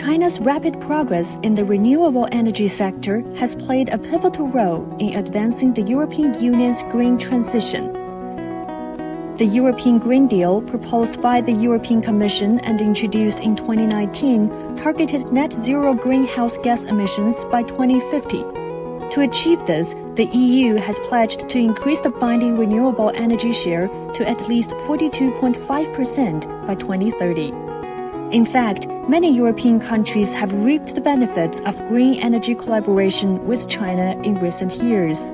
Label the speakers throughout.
Speaker 1: China's rapid progress in the renewable energy sector has played a pivotal role in advancing the European Union's green transition. The European Green Deal, proposed by the European Commission and introduced in 2019, targeted net zero greenhouse gas emissions by 2050. To achieve this, the EU has pledged to increase the binding renewable energy share to at least 42.5% by 2030. In fact, many European countries have reaped the benefits of green energy collaboration with China in recent years.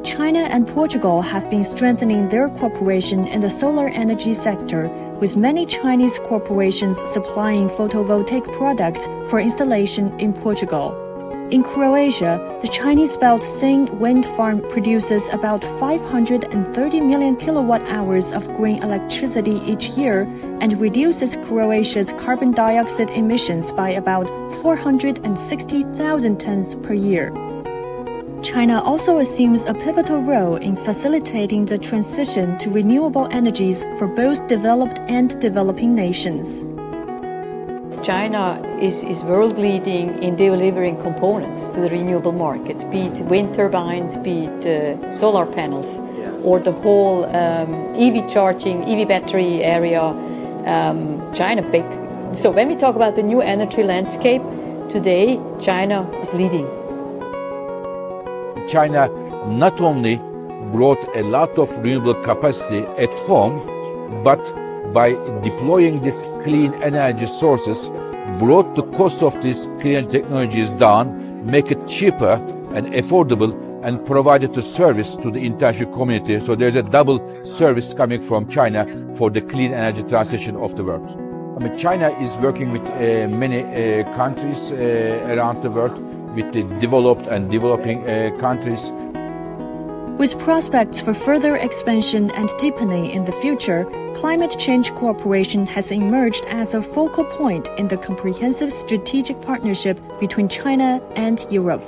Speaker 1: China and Portugal have been strengthening their cooperation in the solar energy sector, with many Chinese corporations supplying photovoltaic products for installation in Portugal. In Croatia, the Chinese-built Sing wind farm produces about 530 million kilowatt-hours of green electricity each year and reduces Croatia's carbon dioxide emissions by about 460,000 tons per year. China also assumes a pivotal role in facilitating the transition to renewable energies for both developed and developing nations.
Speaker 2: China is world-leading in delivering components to the renewable markets, be it wind turbines, be it solar panels, or the whole EV charging, EV battery area. China big. So when we talk about the new energy landscape, today China is leading.
Speaker 3: China not only brought a lot of renewable capacity at home, but by deploying these clean energy sources, brought the cost of these clean technologies down, make it cheaper and affordable, and provided a service to the international community. So there's a double service coming from China for the clean energy transition of the world. I mean, China is working with many countries around the world, with the developed and developing countries.
Speaker 1: With prospects for further expansion and deepening in the future, climate change cooperation has emerged as a focal point in the comprehensive strategic partnership between China and Europe.